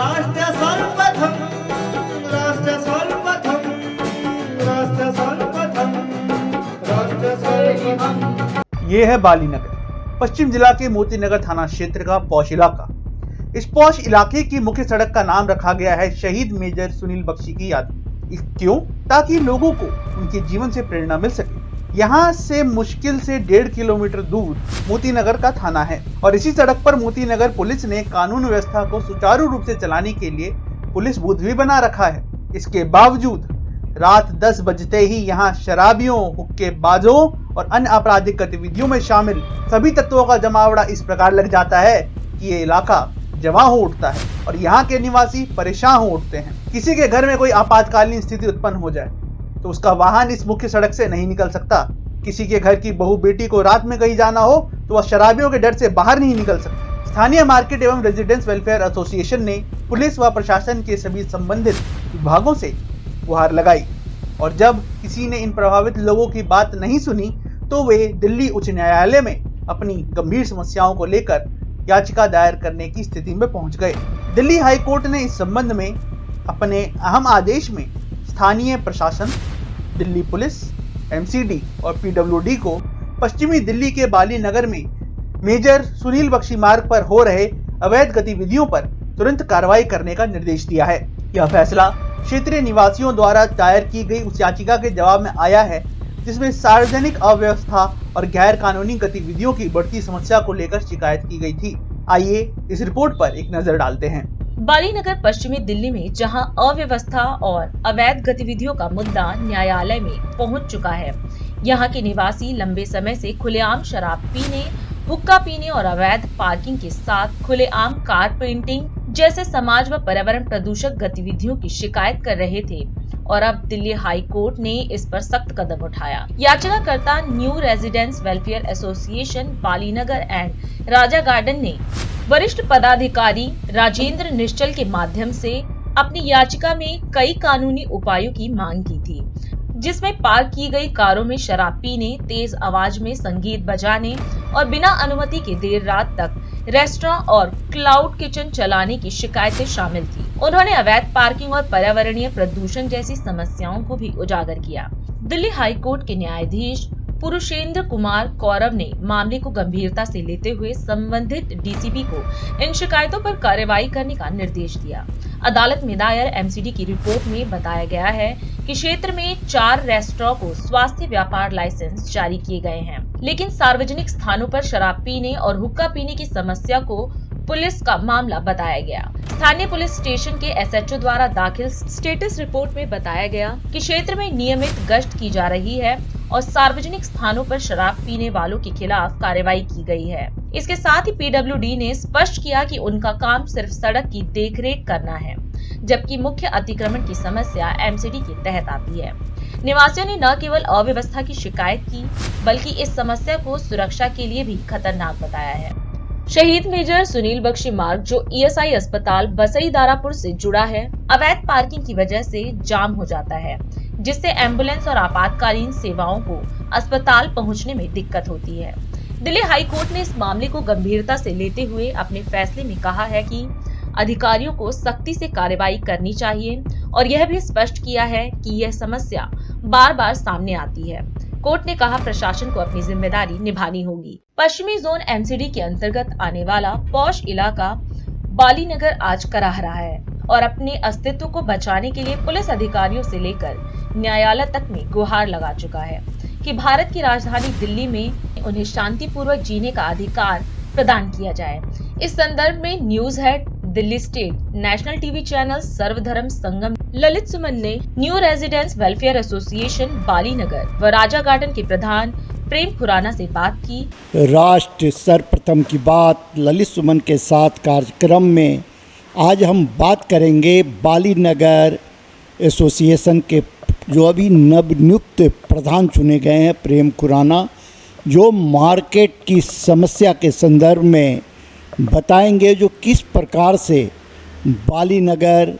राष्ट्र सर्वप्रथम, राष्ट्र सर्वप्रथम, राष्ट्र सर्वप्रथम, राष्ट्र सर्वप्रथम। ये है बालीनगर, पश्चिम जिला के मोती नगर थाना क्षेत्र का पौष इलाका। इस पौष इलाके की मुख्य सड़क का नाम रखा गया है शहीद मेजर सुनील बख्शी की याद में। क्यों? ताकि लोगों को उनके जीवन से प्रेरणा मिल सके। यहाँ से मुश्किल से 1.5 किलोमीटर दूर मोती नगर का थाना है और इसी सड़क पर मोती नगर पुलिस ने कानून व्यवस्था को सुचारू रूप से चलाने के लिए पुलिस बूथ भी बना रखा है। इसके बावजूद रात 10 बजते ही यहाँ शराबियों, हुक्केबाजों और अन्य आपराधिक गतिविधियों में शामिल सभी तत्वों का जमावड़ा इस प्रकार लग जाता है कि ये इलाका जमा हो उठता है और यहाँ के निवासी परेशान हो उठते हैं। किसी के घर में कोई आपातकालीन स्थिति उत्पन्न हो जाए तो उसका वाहन इस मुख्य सड़क से नहीं निकल सकता। किसी के घर की बहू बेटी को रात में कहीं जाना हो तो वह शराबियों के डर से बाहर नहीं निकल सकती। स्थानीय मार्केट एवं रेजिडेंस वेलफेयर एसोसिएशन ने पुलिस व प्रशासन के सभी संबंधित विभागों से गुहार लगाई और जब किसी ने इन प्रभावित लोगों की बात नहीं सुनी तो वे दिल्ली उच्च न्यायालय में अपनी गंभीर समस्याओं को लेकर याचिका दायर करने की स्थिति में पहुंच गए। दिल्ली हाई कोर्ट ने इस संबंध में अपने अहम आदेश में स्थानीय प्रशासन, दिल्ली पुलिस, एमसीडी और पीडब्ल्यूडी को पश्चिमी दिल्ली के बालीनगर में मेजर सुनील बख्शी मार्ग पर हो रहे अवैध गतिविधियों पर तुरंत कार्रवाई करने का निर्देश दिया है। यह फैसला क्षेत्रीय निवासियों द्वारा दायर की गई उस याचिका के जवाब में आया है जिसमें सार्वजनिक अव्यवस्था और गैर कानूनी गतिविधियों की बढ़ती समस्या को लेकर शिकायत की गई थी। आइए इस रिपोर्ट पर एक नजर डालते हैं। बालीनगर पश्चिमी दिल्ली में जहां अव्यवस्था और अवैध गतिविधियों का मुद्दा न्यायालय में पहुंच चुका है, यहां के निवासी लंबे समय से खुलेआम शराब पीने, हुक्का पीने और अवैध पार्किंग के साथ खुलेआम कार पेंटिंग जैसे समाज व पर्यावरण प्रदूषक गतिविधियों की शिकायत कर रहे थे और अब दिल्ली हाई कोर्ट ने इस पर सख्त कदम उठाया। याचिकाकर्ता new residence welfare association Balinagar and Raja garden ने वरिष्ठ पदाधिकारी राजेंद्र निश्चल के माध्यम से अपनी याचिका में कई कानूनी उपायों की मांग की थी, जिसमें पार्क की गई कारों में शराब पीने, तेज आवाज में संगीत बजाने और बिना अनुमति के देर रात तक रेस्टोरेंट और क्लाउड किचन चलाने की शिकायतें शामिल थी। उन्होंने अवैध पार्किंग और पर्यावरणीय प्रदूषण जैसी समस्याओं को भी उजागर किया। दिल्ली हाई कोर्ट के न्यायाधीश पुरुषेंद्र कुमार कौरव ने मामले को गंभीरता से लेते हुए संबंधित डीसीपी को इन शिकायतों पर कार्रवाई करने का निर्देश दिया। अदालत में दायर एमसीडी की रिपोर्ट में बताया गया है कि क्षेत्र में 4 रेस्टोरेंट को स्वास्थ्य व्यापार लाइसेंस जारी किए गए हैं, लेकिन सार्वजनिक स्थानों पर शराब पीने और हुक्का पीने की समस्या को पुलिस का मामला बताया गया। स्थानीय पुलिस स्टेशन के एसएचओ द्वारा दाखिल स्टेटस रिपोर्ट में बताया गया कि क्षेत्र में नियमित गश्त की जा रही है और सार्वजनिक स्थानों पर शराब पीने वालों के खिलाफ कार्रवाई की गई है। इसके साथ ही पीडब्ल्यूडी ने स्पष्ट किया कि उनका काम सिर्फ सड़क की देखरेख करना है, जबकि मुख्य अतिक्रमण की समस्या एमसीडी के तहत आती है। निवासियों ने न केवल अव्यवस्था की शिकायत की, बल्कि इस समस्या को सुरक्षा के लिए भी खतरनाक बताया है। शहीद मेजर सुनील बख्शी मार्ग जो ईएसआई अस्पताल बसई दारापुर से जुड़ा है, अवैध पार्किंग की वजह से जाम हो जाता है, जिससे एम्बुलेंस और आपातकालीन सेवाओं को अस्पताल पहुंचने में दिक्कत होती है। दिल्ली हाई कोर्ट ने इस मामले को गंभीरता से लेते हुए अपने फैसले में कहा है कि अधिकारियों को सख्ती से कार्रवाई करनी चाहिए और यह भी स्पष्ट किया है कि यह समस्या बार बार सामने आती है। कोर्ट ने कहा प्रशासन को अपनी जिम्मेदारी निभानी होगी। पश्चिमी जोन एमसीडी के अंतर्गत आने वाला पौष इलाका बालीनगर आज कराह रहा है और अपने अस्तित्व को बचाने के लिए पुलिस अधिकारियों से लेकर न्यायालय तक में गुहार लगा चुका है कि भारत की राजधानी दिल्ली में उन्हें शांतिपूर्वक जीने का अधिकार प्रदान किया जाए। इस संदर्भ में news head Delhi state national TV channel सर्वधर्म संगम ललित सुमन ने न्यू रेजिडेंस वेलफेयर एसोसिएशन बालीनगर व राजा गार्डन के प्रधान प्रेम खुराना से बात की। राष्ट्र सर्वप्रथम की बात ललित सुमन के साथ कार्यक्रम में आज हम बात करेंगे बालीनगर एसोसिएशन के जो अभी नवनियुक्त प्रधान चुने गए हैं प्रेम खुराना, जो मार्केट की समस्या के संदर्भ में बताएंगे जो किस प्रकार से बालीनगर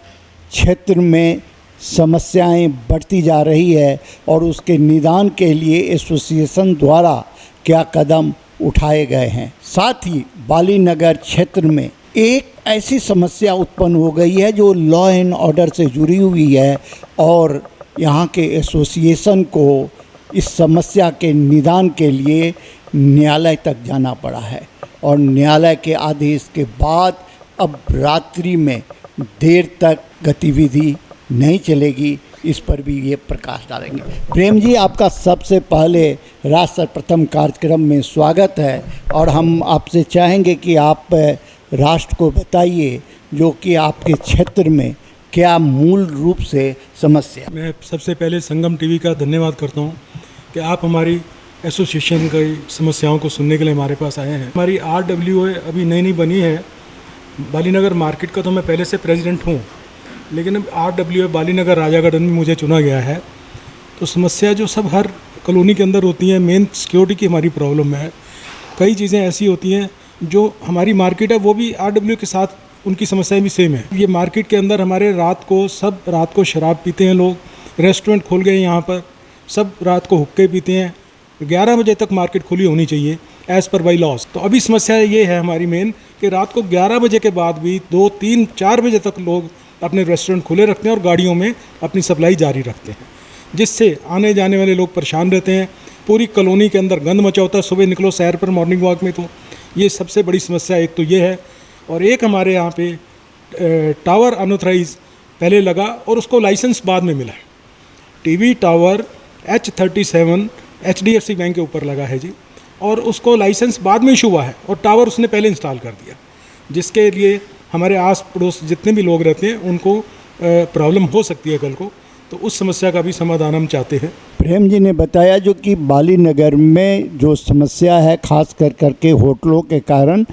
क्षेत्र में समस्याएं बढ़ती जा रही है और उसके निदान के लिए एसोसिएशन द्वारा क्या कदम उठाए गए हैं। साथ ही बालीनगर क्षेत्र में एक ऐसी समस्या उत्पन्न हो गई है जो लॉ एंड ऑर्डर से जुड़ी हुई है और यहाँ के एसोसिएशन को इस समस्या के निदान के लिए न्यायालय तक जाना पड़ा है और न्यायालय के आदेश के बाद अब रात्रि में देर तक गतिविधि नहीं चलेगी, इस पर भी ये प्रकाश डालेंगे। प्रेम जी, आपका सबसे पहले राष्ट्र सर्वप्रथम कार्यक्रम में स्वागत है और हम आपसे चाहेंगे कि आप राष्ट्र को बताइए जो कि आपके क्षेत्र में क्या मूल रूप से समस्या। मैं सबसे पहले संगम टीवी का धन्यवाद करता हूं कि आप हमारी एसोसिएशन की समस्याओं को सुनने के लिए हमारे पास आए हैं। हमारी RWA अभी नई बनी है, बालीनगर मार्केट का तो मैं पहले से प्रेसिडेंट हूं, लेकिन अब RWA बालीनगर राजागढ़ में मुझे चुना गया है। तो समस्या जो सब हर कॉलोनी के अंदर होती हैं, मेन सिक्योरिटी की हमारी प्रॉब्लम है। कई चीज़ें ऐसी होती हैं जो हमारी मार्केट है वो भी RWA के साथ उनकी समस्याएं भी सेम है। ये मार्केट के अंदर हमारे रात को शराब पीते हैं लोग, रेस्टोरेंट खोल गए यहाँ पर, सब रात को हुक्के पीते हैं। 11 बजे तक मार्केट खुली होनी चाहिए एज़ पर बाई लॉज। तो अभी समस्या ये है हमारी मेन कि रात को 11 बजे के बाद भी 2, 3, 4 बजे तक लोग अपने रेस्टोरेंट खुले रखते हैं और गाड़ियों में अपनी सप्लाई जारी रखते हैं, जिससे आने जाने वाले लोग परेशान रहते हैं। पूरी कॉलोनी के अंदर गंद मचा होता है। सुबह निकलो सैर पर मॉर्निंग वॉक में, तो ये सबसे बड़ी समस्या एक तो ये है। और एक हमारे यहाँ पे टावर अनऑथराइज पहले लगा और उसको लाइसेंस बाद में मिला। TV tower H37 HDFC bank के ऊपर लगा है जी, और उसको लाइसेंस बाद में इशू हुआ है और टावर उसने पहले इंस्टॉल कर दिया, जिसके लिए हमारे आस पड़ोस जितने भी लोग रहते हैं उनको प्रॉब्लम हो सकती है कल को। तो उस समस्या का भी समाधान हम चाहते हैं। प्रेम जी ने बताया जो कि बालीनगर में जो समस्या है खास करके होटलों के कारण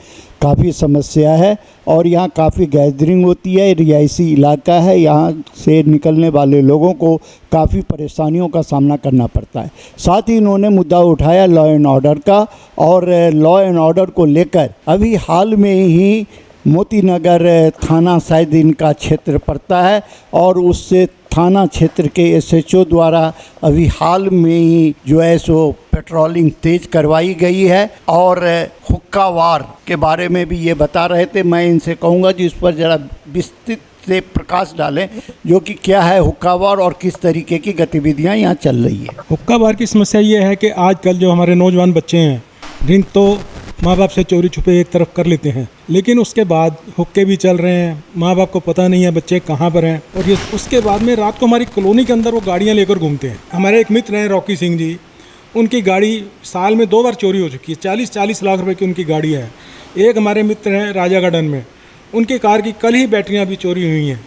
काफ़ी समस्या है और यहाँ काफ़ी गैदरिंग होती है, रिहायशी इलाका है, यहाँ से निकलने वाले लोगों को काफ़ी परेशानियों का सामना करना पड़ता है। साथ ही इन्होंने मुद्दा उठाया लॉ एंड ऑर्डर का, और लॉ एंड ऑर्डर को लेकर अभी हाल में ही मोती नगर थाना शायद इनका क्षेत्र पड़ता है और उससे थाना क्षेत्र के SHO द्वारा अभी हाल में ही जो है सो पेट्रोलिंग तेज करवाई गई है और हुक्का वार के बारे में भी ये बता रहे थे। मैं इनसे कहूँगा कि इस पर ज़रा विस्तृत से प्रकाश डालें जो कि क्या है हुक्का वार और किस तरीके की गतिविधियाँ यहाँ चल रही है। हुक्का बार की समस्या ये है कि आजकल जो हमारे नौजवान बच्चे हैं, ड्रिंक तो माँ बाप से चोरी छुपे एक तरफ कर लेते हैं, लेकिन उसके बाद हुक्के भी चल रहे हैं, माँ बाप को पता नहीं है बच्चे कहाँ पर हैं। और ये उसके बाद में रात को हमारी कॉलोनी के अंदर वो गाड़ियाँ लेकर घूमते हैं। हमारे एक मित्र हैं रॉकी सिंह जी, उनकी गाड़ी साल में 2 बार चोरी हो चुकी है। 40-40 लाख रुपए की उनकी गाड़ी है। एक हमारे मित्र हैं राजा गार्डन में, उनकी कार की कल ही बैटरियाँ भी चोरी हुई हैं।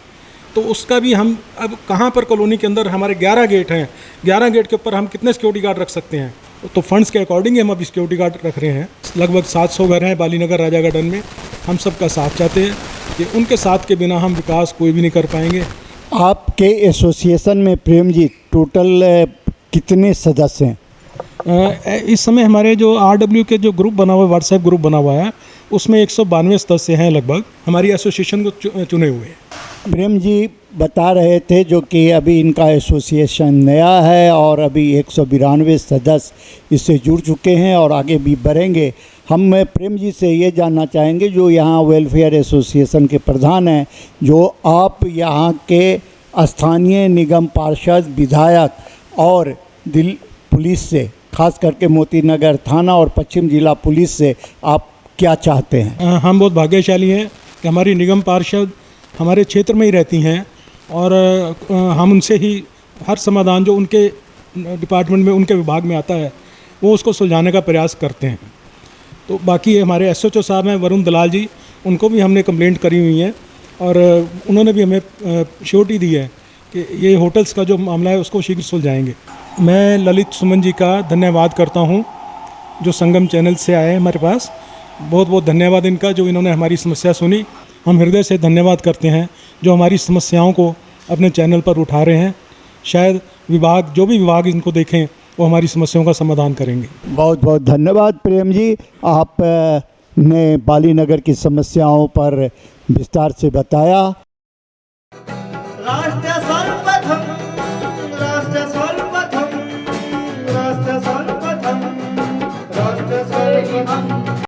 तो उसका भी हम अब कहाँ पर कॉलोनी के अंदर हमारे 11 गेट हैं, 11 गेट के ऊपर हम कितने सिक्योरिटी गार्ड रख सकते हैं? तो फंड्स के अकॉर्डिंग हम अभी सिक्योरिटी गार्ड रख रहे हैं। लगभग 700 घर हैं बालीनगर राजा गार्डन में। हम सबका साथ चाहते हैं कि उनके साथ के बिना हम विकास कोई भी नहीं कर पाएंगे। आपके एसोसिएशन में प्रेम जी टोटल कितने सदस्य हैं? इस समय हमारे जो RW के जो ग्रुप बना हुआ है, व्हाट्सएप ग्रुप बना हुआ है, उसमें 192 सदस्य हैं लगभग हमारी एसोसिएशन को चुने हुए हैं। प्रेम जी बता रहे थे जो कि अभी इनका एसोसिएशन नया है और अभी 192 सदस्य इससे जुड़ चुके हैं और आगे भी बढ़ेंगे। हम प्रेम जी से ये जानना चाहेंगे जो यहाँ वेलफेयर एसोसिएशन के प्रधान हैं, जो आप यहाँ के स्थानीय निगम पार्षद, विधायक और दिल्ली पुलिस से, खास करके मोती नगर थाना और पश्चिम जिला पुलिस से आप क्या चाहते हैं? हम बहुत भाग्यशाली हैं कि हमारी निगम पार्षद हमारे क्षेत्र में ही रहती हैं और हम उनसे ही हर समाधान जो उनके डिपार्टमेंट में, उनके विभाग में आता है, वो उसको सुलझाने का प्रयास करते हैं। तो बाकी हमारे SHO साहब हैं वरुण दलाल जी, उनको भी हमने कंप्लेंट करी हुई है और उन्होंने भी हमें श्योरिटी दी है कि ये होटल्स का जो मामला है उसको शीघ्र सुलझाएंगे। मैं ललित सुमन जी का धन्यवाद करता हूँ जो संगम चैनल से आए हमारे पास। बहुत बहुत धन्यवाद इनका जो इन्होंने हमारी समस्या सुनी। हम हृदय से धन्यवाद करते हैं जो हमारी समस्याओं को अपने चैनल पर उठा रहे हैं। शायद विभाग, जो भी विभाग इनको देखें, वो हमारी समस्याओं का समाधान करेंगे। बहुत बहुत धन्यवाद प्रेम जी, आप ने बालीनगर की समस्याओं पर विस्तार से बताया। राष्ट्र